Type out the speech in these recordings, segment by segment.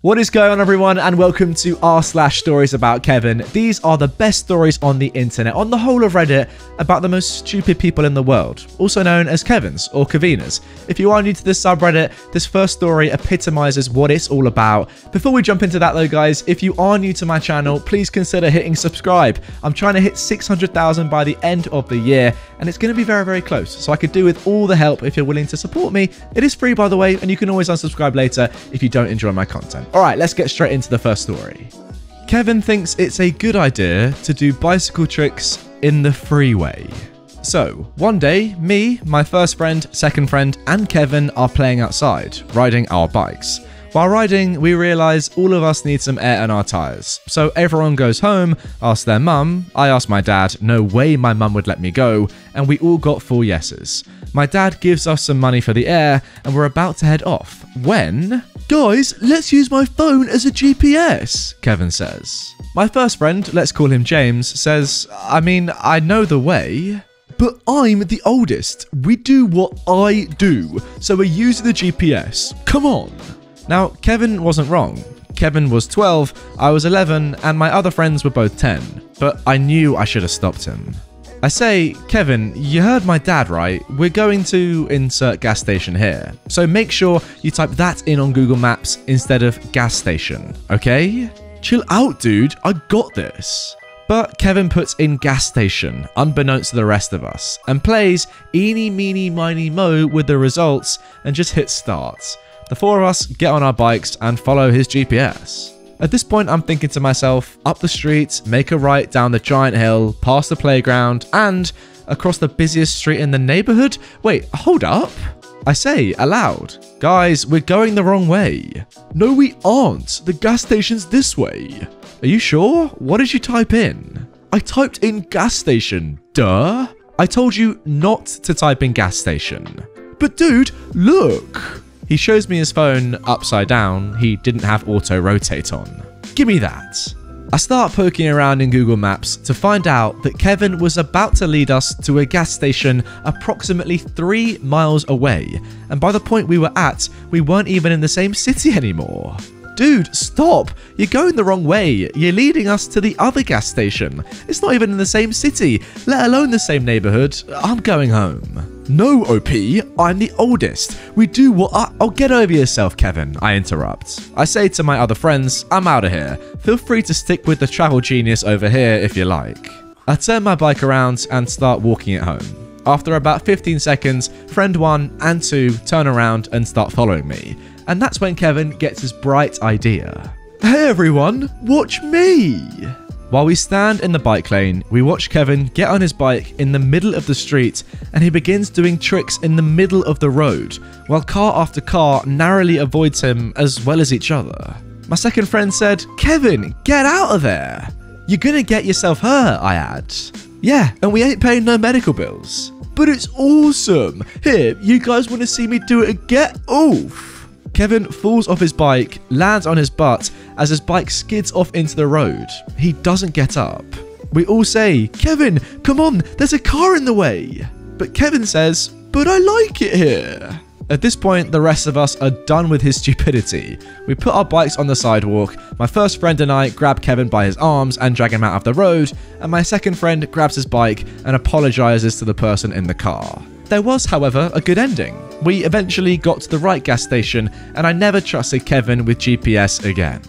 What is going on, everyone, and welcome to r/StoriesAboutKevin. These are the best stories on the internet, on the whole of Reddit, about the most stupid people in the world, also known as Kevins or Kevinas. If you are new to this subreddit, this first story epitomizes what it's all about. Before we jump into that though, guys, if you are new to my channel, please consider hitting subscribe. I'm trying to hit 600,000 by the end of the year, and it's going to be very, very close, so I could do with all the help if you're willing to support me. It is free, by the way, and you can always unsubscribe later if you don't enjoy my content. Alright, let's get straight into the first story. Kevin thinks it's a good idea to do bicycle tricks in the freeway. So, one day, me, my first friend, second friend, and Kevin are playing outside, riding our bikes. While riding, we realise all of us need some air in our tyres. So everyone goes home, asks their mum, I asked my dad, no way my mum would let me go, and we all got full yeses. My dad gives us some money for the air, and we're about to head off, when... Guys, let's use my phone as a GPS, Kevin says. My first friend, let's call him James, says, I mean, I know the way. But I'm the oldest. We do what I do, so we're using the GPS. Come on. Now, Kevin wasn't wrong. Kevin was 12, I was 11, and my other friends were both 10. But I knew I should have stopped him. I say, Kevin, you heard my dad, right? We're going to insert gas station here. So make sure you type that in on Google Maps instead of gas station, okay? Chill out, dude. I got this. But Kevin puts in gas station, unbeknownst to the rest of us, and plays eeny, meeny, miny, mo with the results and just hits start. The four of us get on our bikes and follow his GPS. At this point, I'm thinking to myself, up the street, make a right down the giant hill, past the playground, and across the busiest street in the neighborhood? Wait, hold up. I say, aloud, guys, we're going the wrong way. No, we aren't. The gas station's this way. Are you sure? What did you type in? I typed in gas station, duh. I told you not to type in gas station. But dude, look. He shows me his phone upside down. He didn't have auto rotate on. Give me that. I start poking around in Google Maps to find out that Kevin was about to lead us to a gas station approximately 3 miles away. And by the point we were at, we weren't even in the same city anymore. Dude, stop. You're going the wrong way. You're leading us to the other gas station. It's not even in the same city, let alone the same neighborhood. I'm going home. No, OP, I'm the oldest. We do what Oh, get over yourself, Kevin, I interrupt. I say to my other friends, I'm out of here. Feel free to stick with the travel genius over here if you like. I turn my bike around and start walking it home. After about 15 seconds, friend 1 and 2 turn around and start following me. And that's when Kevin gets his bright idea. Hey everyone, watch me! While we stand in the bike lane, we watch Kevin get on his bike in the middle of the street, and he begins doing tricks in the middle of the road, while car after car narrowly avoids him as well as each other. My second friend said, Kevin, get out of there! You're gonna get yourself hurt, I add. Yeah, and we ain't paying no medical bills. But it's awesome! Here, you guys wanna see me do it again? Oof! Kevin falls off his bike, lands on his butt as his bike skids off into the road. He doesn't get up. We all say, Kevin, come on, there's a car in the way. But Kevin says, but I like it here. At this point, the rest of us are done with his stupidity. We put our bikes on the sidewalk. My first friend and I grab Kevin by his arms and drag him out of the road, and my second friend grabs his bike and apologizes to the person in the car. There was, however, a good ending. We eventually got to the right gas station, and I never trusted Kevin with GPS again.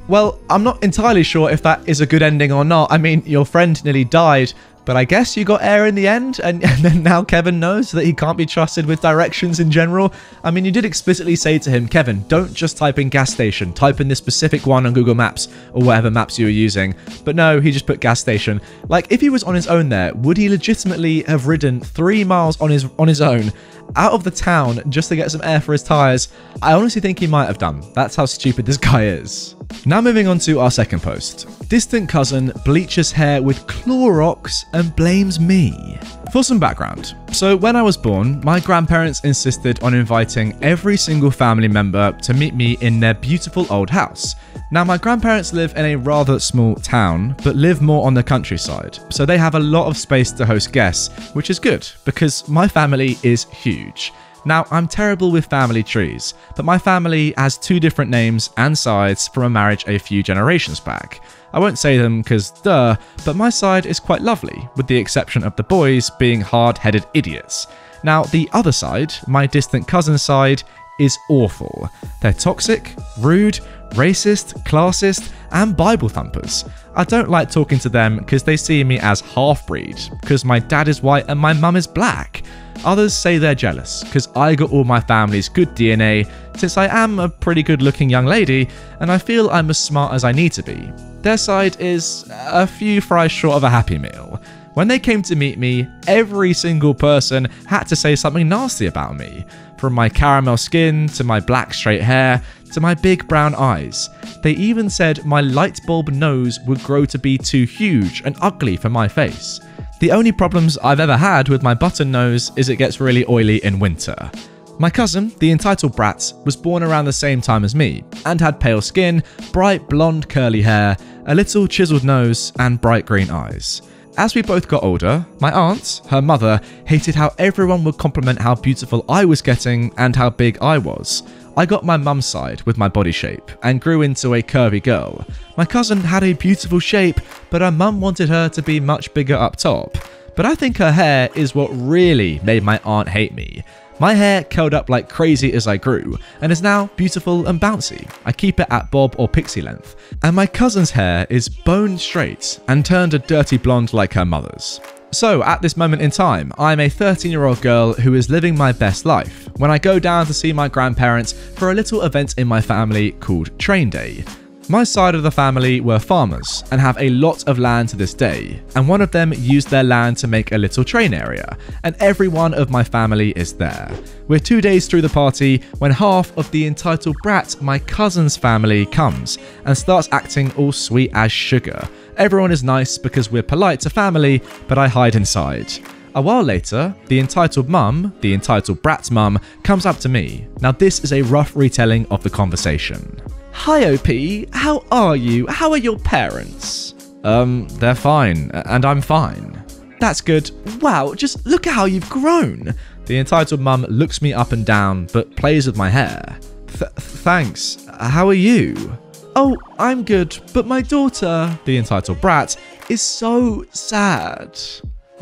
Well, I'm not entirely sure if that is a good ending or not. I mean, your friend nearly died, but I guess you got air in the end, and then now Kevin knows that he can't be trusted with directions in general. I mean, you did explicitly say to him, Kevin, don't just type in gas station, type in this specific one on Google Maps, or whatever maps you were using. But no, he just put gas station. Like, if he was on his own there, would he legitimately have ridden 3 miles on his own, out of the town, just to get some air for his tires? I honestly think he might have done. That's how stupid this guy is. Now moving on to our second post. Distant cousin bleaches hair with Clorox and blames me. For some background, so when I was born, my grandparents insisted on inviting every single family member to meet me in their beautiful old house. Now, my grandparents live in a rather small town, but live more on the countryside, so they have a lot of space to host guests, which is good, because my family is huge. Now, I'm terrible with family trees, but my family has 2 different names and sides from a marriage a few generations back. I won't say them because duh, but my side is quite lovely, with the exception of the boys being hard-headed idiots. Now, the other side, my distant cousin's side, is awful. They're toxic, rude, racist, classist, and Bible thumpers. I don't like talking to them because they see me as half-breed, because my dad is white and my mum is black. Others say they're jealous because I got all my family's good DNA, since I am a pretty good looking young lady and I feel I'm as smart as I need to be. Their side is a few fries short of a Happy Meal. When they came to meet me, every single person had to say something nasty about me. From my caramel skin, to my black straight hair, to my big brown eyes. They even said my light bulb nose would grow to be too huge and ugly for my face. The only problems I've ever had with my button nose is it gets really oily in winter. My cousin, the entitled brat, was born around the same time as me, and had pale skin, bright blonde curly hair, a little chiseled nose, and bright green eyes. As we both got older, my aunt, her mother, hated how everyone would compliment how beautiful I was getting and how big I was. I got my mum's side with my body shape and grew into a curvy girl. My cousin had a beautiful shape, but her mum wanted her to be much bigger up top. But I think her hair is what really made my aunt hate me. My hair curled up like crazy as I grew, and is now beautiful and bouncy. I keep it at bob or pixie length. And my cousin's hair is bone straight and turned a dirty blonde like her mother's. So, at this moment in time, I'm a 13-year-old girl who is living my best life when I go down to see my grandparents for a little event in my family called Train Day. My side of the family were farmers and have a lot of land to this day, and one of them used their land to make a little train area, and every one of my family is there. We're 2 days through the party when half of the entitled brat, my cousin's family, comes and starts acting all sweet as sugar. Everyone is nice because we're polite to family, but I hide inside. A while later, the entitled mum, the entitled brat's mum, comes up to me. Now this is a rough retelling of the conversation. "Hi OP, how are you? How are your parents?" They're fine, and I'm fine." "That's good. Wow, just look at how you've grown." The entitled mum looks me up and down, but plays with my hair. Thanks. How are you?" "Oh, I'm good, but my daughter," the entitled brat, "is so sad."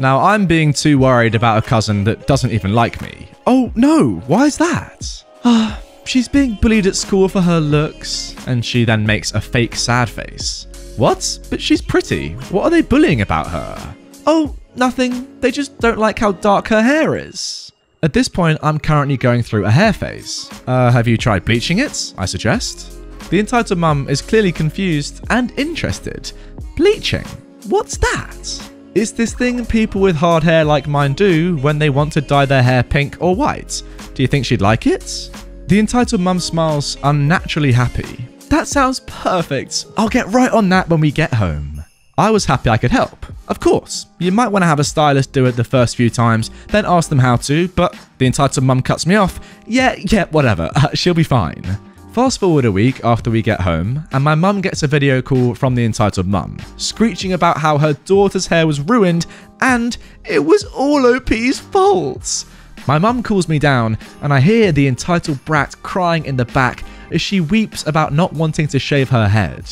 Now, I'm being too worried about a cousin that doesn't even like me. "Oh no, why is that?" "She's being bullied at school for her looks," and she then makes a fake sad face. "What? But she's pretty. What are they bullying about her?" "Oh, nothing. They just don't like how dark her hair is." At this point, I'm currently going through a hair phase. Have you tried bleaching it?" I suggest. The entitled mum is clearly confused and interested. "Bleaching? What's that?" "It's this thing people with hard hair like mine do when they want to dye their hair pink or white. Do you think she'd like it?" The entitled mum smiles, unnaturally happy. "That sounds perfect. I'll get right on that when we get home." I was happy I could help. Of course, you might want to have a stylist do it the first few times, then ask them how to, but the entitled mum cuts me off. Yeah, whatever. She'll be fine. Fast forward a week after we get home, and my mum gets a video call from the entitled mum, screeching about how her daughter's hair was ruined, and it was all OP's fault. My mum calls me down, and I hear the entitled brat crying in the back as she weeps about not wanting to shave her head.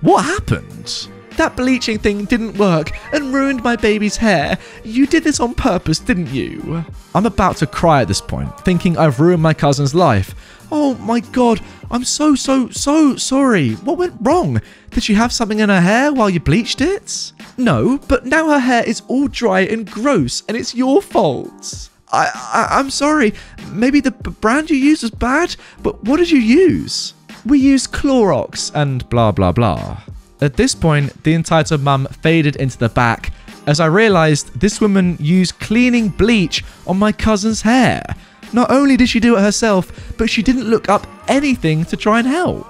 "What happened?" "That bleaching thing didn't work and ruined my baby's hair. You did this on purpose, didn't you?" I'm about to cry at this point, thinking I've ruined my cousin's life. "Oh my god, I'm so sorry. What went wrong? Did she have something in her hair while you bleached it?" "No, but now her hair is all dry and gross, and it's your fault." I'm sorry. Maybe the brand you used was bad, but what did you use?" "We used Clorox and blah blah blah." At this point, the entitled mum faded into the back as I realised this woman used cleaning bleach on my cousin's hair. Not only did she do it herself, but she didn't look up anything to try and help.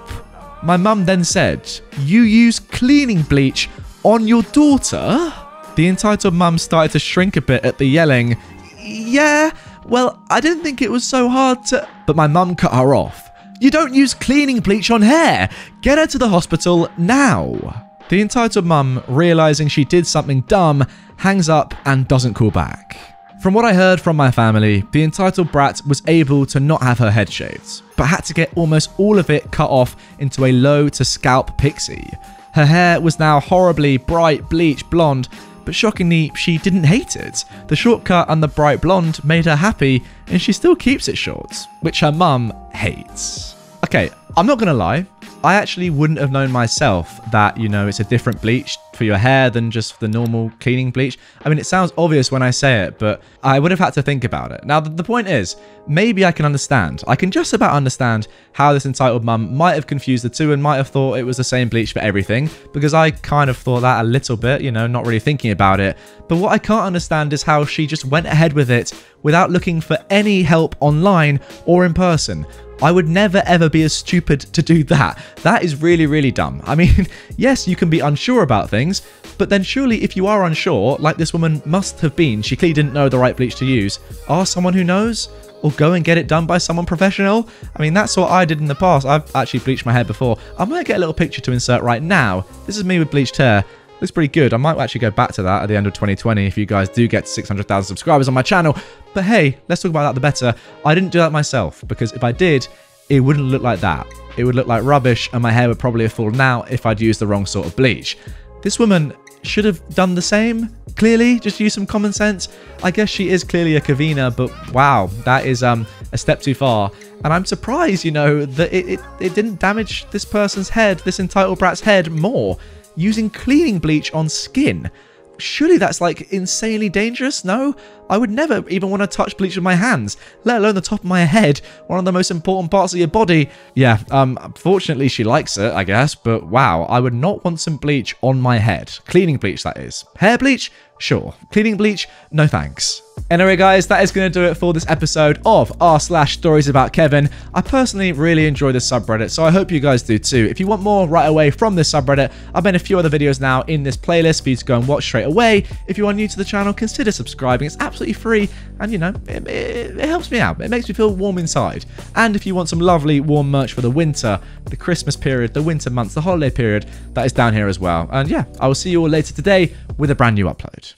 My mum then said, "You use cleaning bleach on your daughter?" The entitled mum started to shrink a bit at the yelling. "Yeah, well, I didn't think it was so hard to..." But my mum cut her off. "You don't use cleaning bleach on hair. Get her to the hospital now." The entitled mum, realising she did something dumb, hangs up and doesn't call back. From what I heard from my family, the entitled brat was able to not have her head shaved, but had to get almost all of it cut off into a low to scalp pixie. Her hair was now horribly bright bleach blonde, but shockingly, she didn't hate it. The shortcut and the bright blonde made her happy, and she still keeps it short, which her mum hates. Okay, I'm not gonna lie, I actually wouldn't have known myself that, you know, it's a different bleach for your hair than just the normal cleaning bleach. I mean, it sounds obvious when I say it, but I would have had to think about it. Now, the point is, maybe I can understand. I can just about understand how this entitled mum might have confused the two and might have thought it was the same bleach for everything, because I kind of thought that a little bit, you know, not really thinking about it. But what I can't understand is how she just went ahead with it without looking for any help online or in person. I would never ever be as stupid to do that. That is really, really dumb. I mean, yes, you can be unsure about things, but then surely if you are unsure, like this woman must have been, she clearly didn't know the right bleach to use, ask someone who knows, or go and get it done by someone professional. I mean, that's what I did in the past. I've actually bleached my hair before. I might get a little picture to insert right now. This is me with bleached hair. Looks pretty good. I might actually go back to that at the end of 2020 if you guys do get to 600,000 subscribers on my channel. But hey, let's talk about that the better. I didn't do that myself, because if I did, it wouldn't look like that. It would look like rubbish, and my hair would probably have fallen out if I'd used the wrong sort of bleach. This woman should have done the same, clearly, just use some common sense. I guess she is clearly a Kevina, but wow, that is a step too far. And I'm surprised, you know, that it didn't damage this person's head, this entitled brat's head, more. Using cleaning bleach on skin. Surely that's like insanely dangerous, no? I would never even want to touch bleach with my hands, let alone the top of my head, one of the most important parts of your body. Yeah, fortunately she likes it, I guess, but wow, I would not want some bleach on my head. Cleaning bleach, that is. Hair bleach? Sure. Cleaning bleach? No thanks. Anyway, guys, that is going to do it for this episode of r/StoriesAboutKevin. I personally really enjoy this subreddit, so I hope you guys do too. If you want more right away from this subreddit, I've made a few other videos now in this playlist for you to go and watch straight away. If you are new to the channel, consider subscribing. It's absolutely free, and you know, it helps me out. It makes me feel warm inside. And if you want some lovely warm merch for the winter, the Christmas period, the winter months, the holiday period, that is down here as well. And yeah, I will see you all later today with a brand new upload.